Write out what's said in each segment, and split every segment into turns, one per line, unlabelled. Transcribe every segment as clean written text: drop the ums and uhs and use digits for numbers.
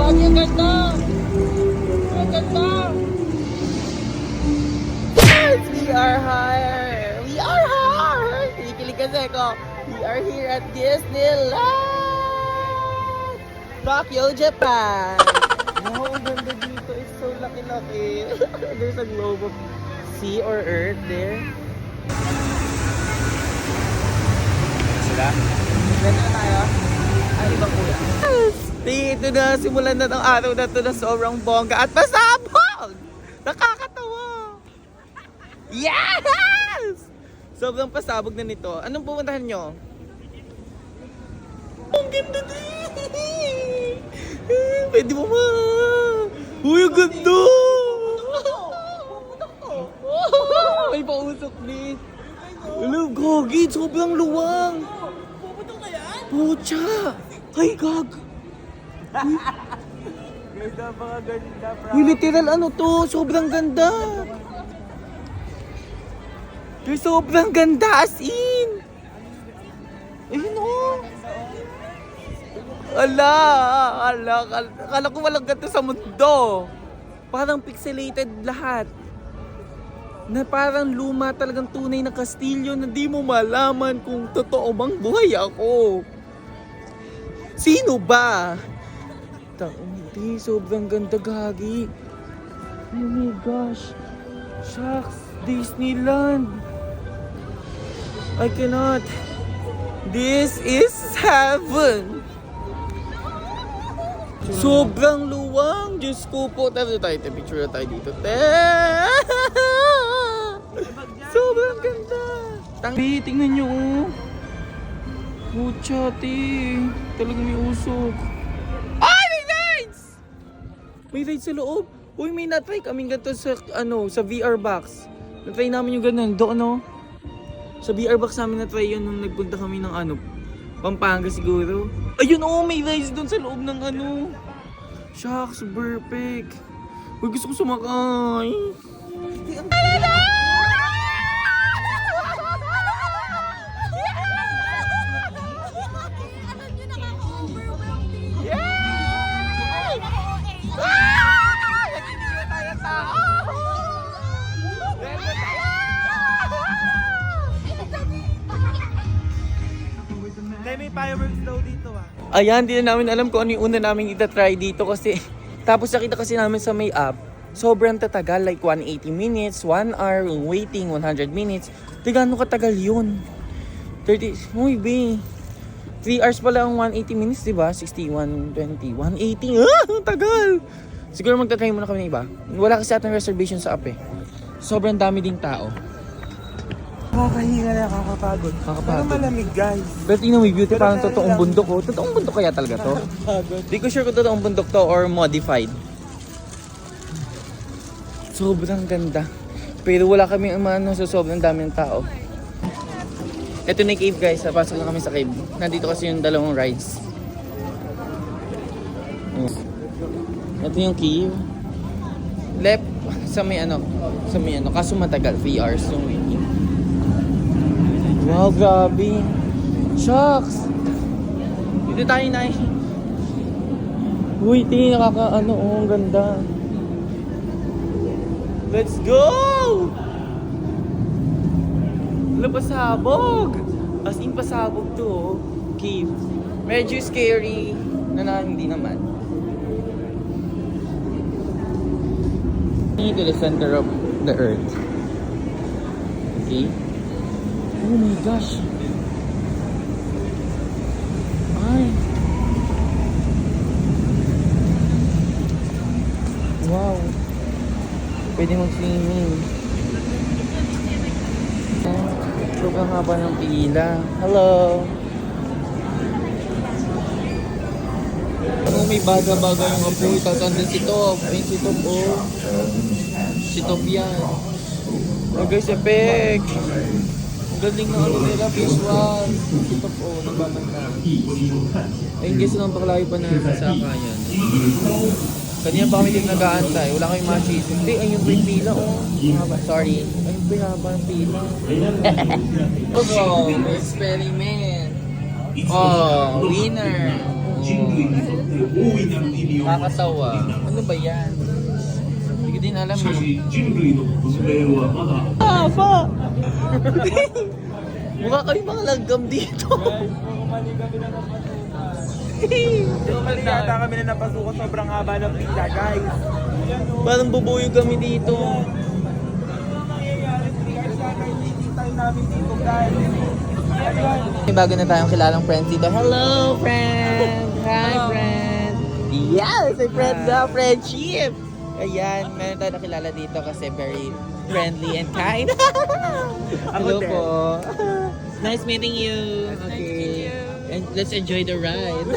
Ang ganda! Ang ganda! Yes! We are here! We are here! Kinikilig kasi ako. We are here at Disneyland! Tokyo, Japan! Wow, ang ganda dito. It's so laki-laki. There's a globe of sea or earth there. Sila? Ganda na tayo? Ay, ibang kuya. Yes! Dito na, simulan na ng araw na ito na sobrang bongga at pasabog! Nakakatawa! Yes! Sobrang pasabog na nito. Anong pupuntahan nyo? Ang ganda din! Pwede mo ma! Uy, ang ganda! May pausok ni. Alam, gagi, sobrang luwang.
Pupunta ka yan?
Pucha! Ay, gag!
Ganda, mga ganda, bro.
Uy, literal ano to? Sobrang ganda! Uy, sobrang ganda as in! Ayun o! Kala ko walang ganito sa mundo. Parang pixelated lahat. Na parang luma talagang tunay na kastilyo na di mo malaman kung totoo bang buhay ako. Sino ba? Hindi, sobrang ganda gagi. Oh my gosh. Shucks, Disneyland. I cannot. This is heaven. Sobrang luwang. Diyos ko po. Tayo tayo. Picture na tayo dito. Sobrang ganda. Tangi, tingnan nyo oh. Pucha, ti. Talagang may usok. Ay, may rides! May rides sa loob. Uy, may na-try kaming ganito sa, sa VR box. Na-try namin yung ganun. Doon, sa VR box namin na-try yun nung nagpunta kami ng Pampanga siguro. Ayun may rides doon sa loob ng Shucks, perfect. Uy, gusto ko sumakay.
May fireworks daw dito
Ayan, di na namin alam kung ano yung una namin itatry dito kasi tapos nakita kasi namin sa may app, sobrang tatagal, like 180 minutes, 1 hour, waiting 100 minutes. Di gano'ng katagal yun? 30, uy B, 3 hours pala ang 180 minutes, diba? 60, 120, 180, ang tagal! Siguro magtatry muna kami ng iba. Wala kasi atang reservation sa app eh. Sobrang dami ding tao.
Nakakahinga na, kakapagod. Parang malamig, guys.
Pero tingnan mo, beauty, parang totoong bundok oh. Totoong bundok kaya talaga to? Di ko sure kung totoong bundok to or modified. Sobrang ganda. Pero wala kami sa sobrang dami ng tao. Ito na yung cave guys, pasok na kami sa cave. Nandito kasi yung dalawang rides. Ito yung cave. Left sa may kaso matagal, 3 hours yung waiting. Wow, grabe. Shucks. Dito tayo na Uy, ang ganda. Let's go! Wala, pasabog. As in, pasabog to, cave. Medyo scary hindi naman. To the center of the earth. Okay? Oh my gosh. Ay. Wow. Pwede mag-swimming. Sobrang haba ng pila. Hello. May baga-baga yung apoy. Tatandang si Top. Ay, si Top oh. Si Top yan. Oh guys, epic. Galing na nila, visual. Ito po, nagbabanta. Ayun guys, nang pakalayo pa na sa kayan. Kanina pa kami din nag-aantay. Wala kami matches. Hindi, ayun pa yung pila. Sorry. Ayun pa yung haba ng pila. Experiment. Winner. Nakakatawa. Ano ba yan? Hindi ko din alam eh. Ah, pa! Mukha kami mga langgam dito.
Mali kami na napasukan. Mali yata kami na napasukan. Sobrang haba ng pila, guys.
Parang bubuyog kami dito. May bago na tayong kilalang friends dito. Hello, friend! Hi, friend! Yes! May friend na, friendship! Ayan, meron tayo nakilala dito kasi very friendly and kind. Hello po. Nice meeting you. Okay. And let's enjoy the ride.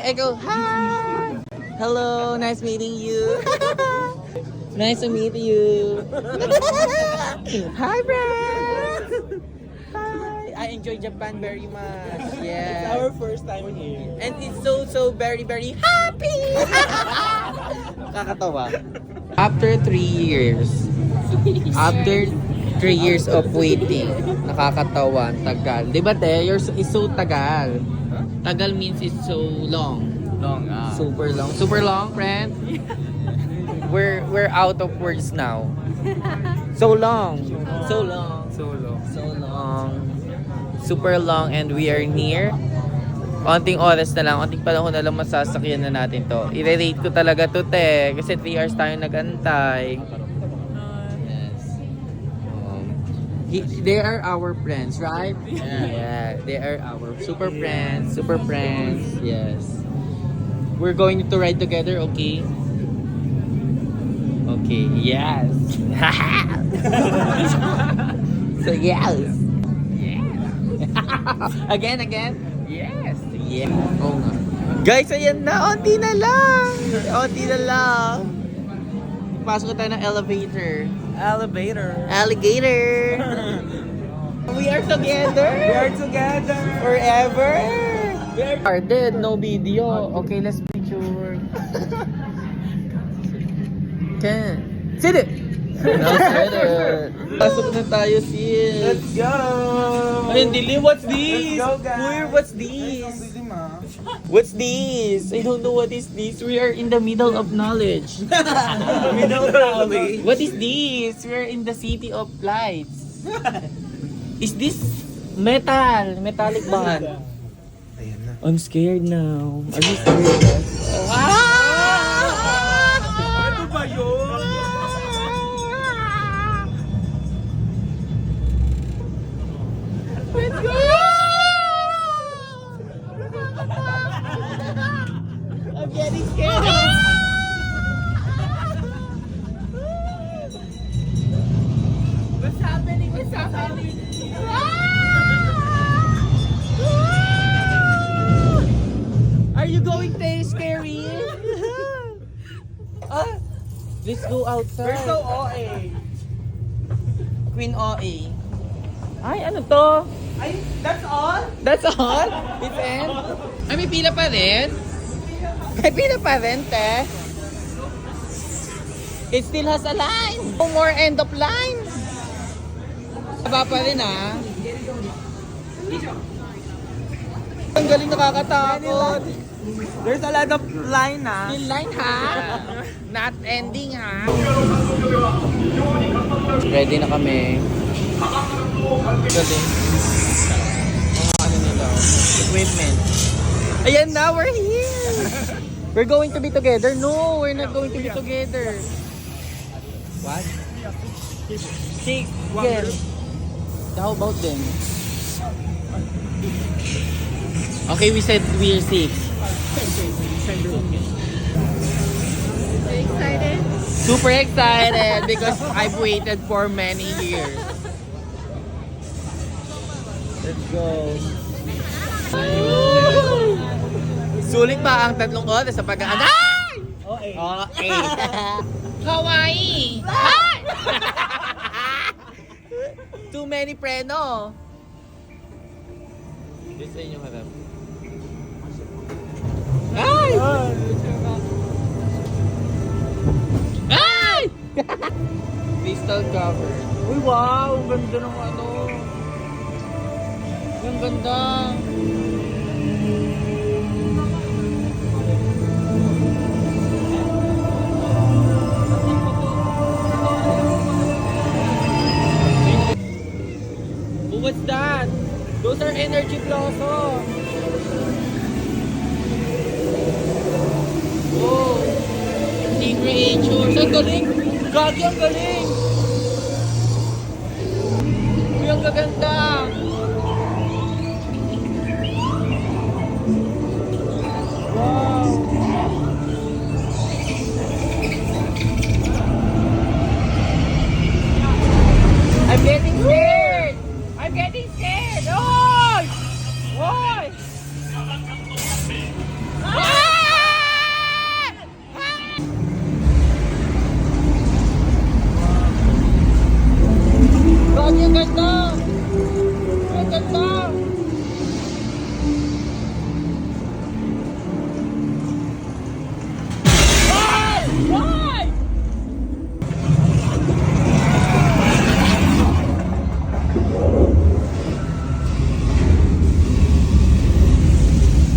I go, hi! Hello, nice meeting you. Nice to meet you. Hi, friend! Hi! I enjoy Japan very much.
It's
Yeah.
our first time here.
And it's so very happy! Kakatawa. After 3 years, after 3 years of waiting, nakakatawa, ang tagal. Di ba te? It's so tagal. Tagal means it's so long.
Long,
Super long. Super long, friend? We're out of words now. So long. So long.
Solo.
So long. Super long and we are near. Konting oras na lang, konting panahon na lang masasakyan na natin to. I-rate ko talaga to, te. Kasi 3 hours tayo nag-antay. Yes. They are our friends, right? Yeah. They are our super friends. Super friends. Yes. We're going to ride together, okay? Okay, yes. So, yes. Again. Yes. Yeah. Oo nga. Guys, ayan na. Onti na lang. Pasok tayo ng elevator.
Elevator.
Alligator. We are together.
We are together.
Forever. We are dead. No video. Okay, let's picture. Can. Sit it. No, sit it. Pasok na tayo, sis.
Let's go.
Ay, Dili, what's this?
Let's go, guys.
We're, what's this? What's this? I don't know what is this. We are in the middle of knowledge.
Middle valley.
What is this? We're in the city of lights. Is this metal? Metallic band?
Ayan na.
I'm scared now. Are you scared?
Ano ba yun?
Let's go! I'm getting scared. What's happening? What's happening? Are you going to scary? Let's go outside.
We're so OA.
Queen OA. Ay, ano to?
Ay, that's all?
That's all? It's end? Ay, may pila pa rin? May pila pa rin, te? It still has a line. No more end of line. Haba pa rin, ah. Ang galing, nakakatakot.
There's a lot of line,
Still line, ha? Not ending, ha? Ready na kami. Galing. Mga ano nila. Equipment. Ayan na, we're here! We're going to be together? No, we're not going to be together. What? 6 girls. How about them? Okay, we said we're 6.
Excited?
Super excited because I've waited for many years. Let's go. Sulit pa ang 3 oras sa pag-aantay.
OA.
Okay. Kawaii. Ay! Too many preno. This sa inyo harap. Ay! Ay! Crystal cover.
Uy, wow! Ang ganda ng ano.
Ang ganda. creatures. Ang galing! Gagi, ang galing! Uy, ang gaganda! Wow! I'm getting scared! I'm getting scared! Oy! Oy! Gagi, ang ganda! Ang ganda! Why? Why?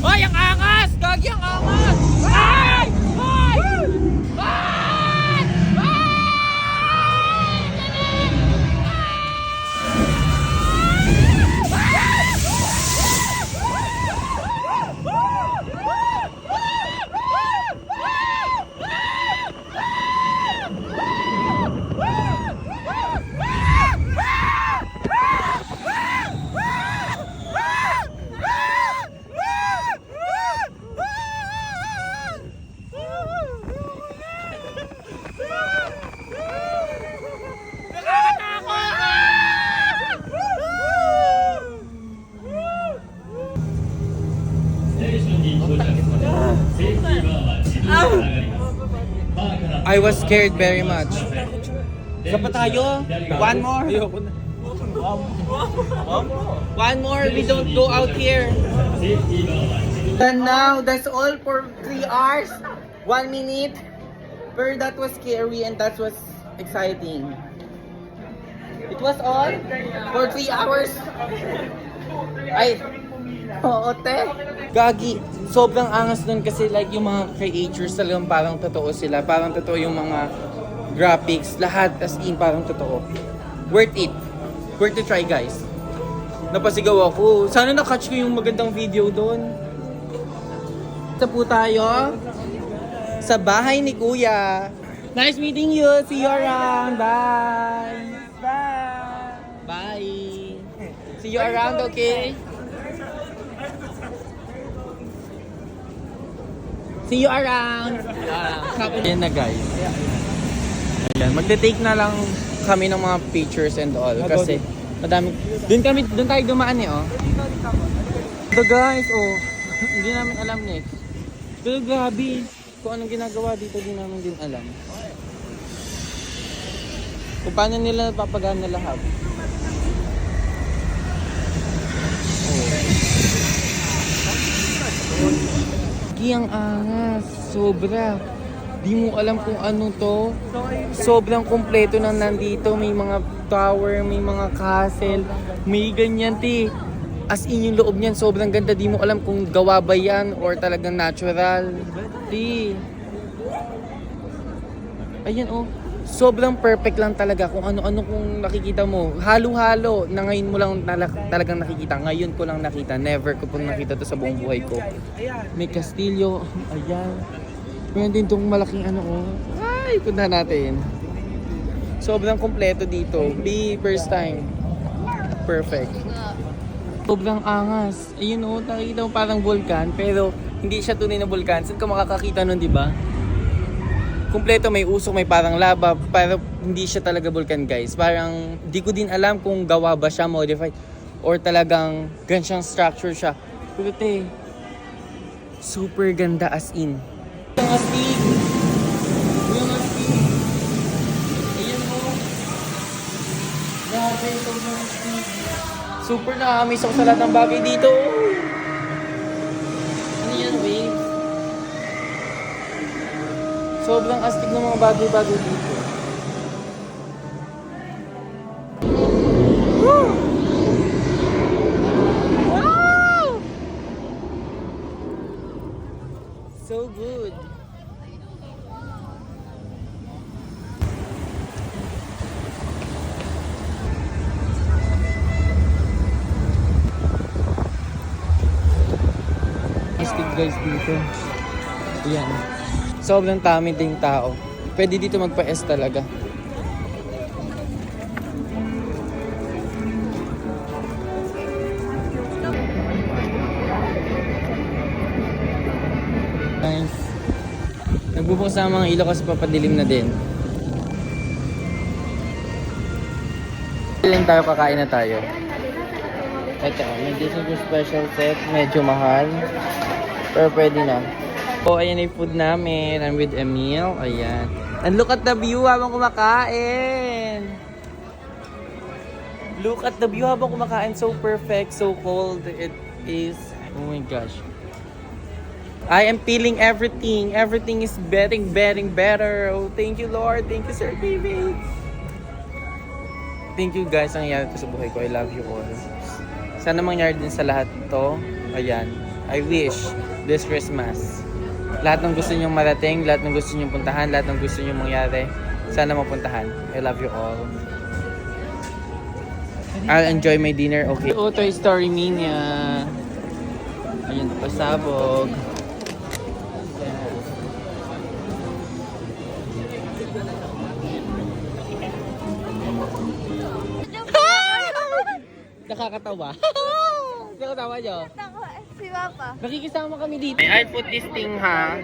Ay, ang angas! Gagi, ang angas! Ay! Ay! Ay! I was scared very much. Isa pa tayo? One more? One more, we don't go out here. And now, that's all for 3 hours, 1 minute. But that was scary and that was exciting. It was all for 3 hours. Ay, oo, te. Gagi, sobrang angas nun kasi like yung mga creatures talagang parang totoo sila. Parang totoo yung mga graphics. Lahat as in parang totoo. Worth it. Worth to try, guys. Napasigaw ako. Sana na-catch ko yung magandang video doon. Sa po tayo sa bahay ni Kuya. Nice meeting you. See you around. Bye. Bye. Bye. See you around, okay? See you around. Ayan na, guys. Ayan, magte-take na lang kami ng mga pictures and all kasi madami. Doon tayo dumaan eh, oh. So guys, oh. Hindi namin alam next. Pero grabe, kung anong ginagawa dito, di namin din alam. Kung paano nila papagana lahat. Ang angas, sobra. Di mo alam kung ano to. Sobrang kumpleto nang nandito. May mga tower, may mga castle, may ganyan, ti. As in yung loob niyan, sobrang ganda. Di mo alam kung gawa ba yan or talagang natural. Ti. Ayan, oh. Sobrang perfect lang talaga kung ano-ano kung nakikita mo. Halo-halo na ngayon mo lang talagang nakikita. Ngayon ko lang nakita. Never ko pong nakita to sa buong buhay ko. May kastilyo. Ayan. Meron din itong malaking ano, oh. Ay, punta natin. Sobrang kompleto dito. Be first time. Perfect. Sobrang angas. Ayun, oh. Nakikita mo parang vulkan. Pero hindi siya tunay na vulkan. Saan ka makakakita nun, di ba? Kumpleto, may usok, may parang lava, pero hindi siya talaga vulkan, guys. Parang di ko din alam kung gawa ba siya, modified, or talagang gansyang structure siya. Pero te, super ganda as in. Yung astig. Yung astig. Ayan mo. Grabe, sobrang astig. Super nakakamiss ako sa lahat ng bagay dito. Ano yan, wave? Sobrang astig ng mga bagay-bagay dito. Woo! Wow! So good. Astig guys dito. Ayan. Sobrang dami ding tao. Pwede dito magpa-S talaga. Nice. Nagbubukas na ang mga ilaw kasi papadilim na din. Lang tayo, kakain na tayo. Ito, may Disney special set. Medyo mahal. Pero pwede na. So, ayan yung food namin. I'm with Emil. Ayan. And look at the view habang kumakain. Look at the view habang kumakain. So perfect. So cold. It is. Oh my gosh. I am feeling everything. Everything is getting better. Oh, thank you, Lord. Thank you, Sir David. Thank you, guys. Ang nangyari to sa buhay ko. I love you all. Sana mangyari din sa lahat to. Ayan. I wish this Christmas. Lahat ng gusto nyong marating, lahat ng gusto nyong puntahan, lahat ng gusto nyong mangyari, sana mapuntahan. I love you all. I'll enjoy my dinner. Okay. Oh, Toy Story Mania. Ayan, pasabog. Nakakatawa. Nakakatawa nyo?
Si Papa.
Nakikisama kami dito. I put this thing, ha?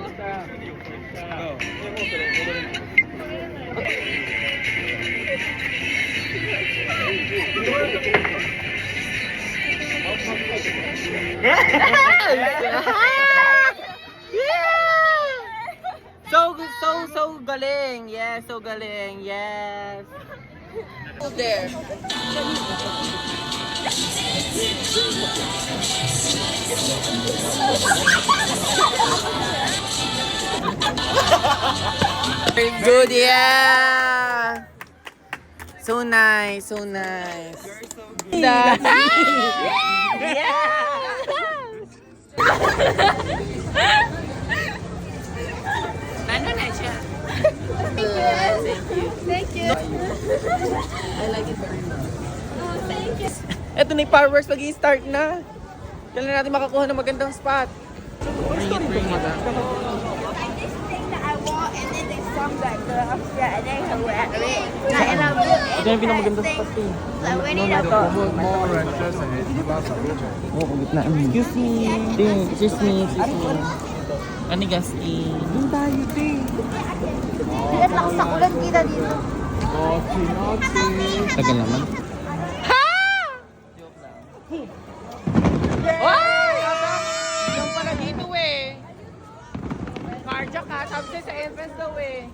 So galing. Yes, so galing. Yes. There. Very good, yeah. So nice, so nice. You're so good. Yeah. Nandun na siya.
Thank you.
I like it very much.
Oh, thank you.
Eto na yung fireworks, mag-i-start na. Kailan natin makakuha ng magandang spot. Bring it, bring it.
Like this thing that I want, and then there's some that go upstairs, and then I wear it. Like, and I'm
Ito yung pinamagandang spot eh.
like, we need a book.
Oo, kagit na. Excuse me. Excuse me. Ano gasti? Doon tayo, ting.
Bigat lakas sa ulan kita dito.
Tagal naman. Ha! Ay! Diyan pala dito eh. Carjack ka. Sabi siya sa entrance daw eh.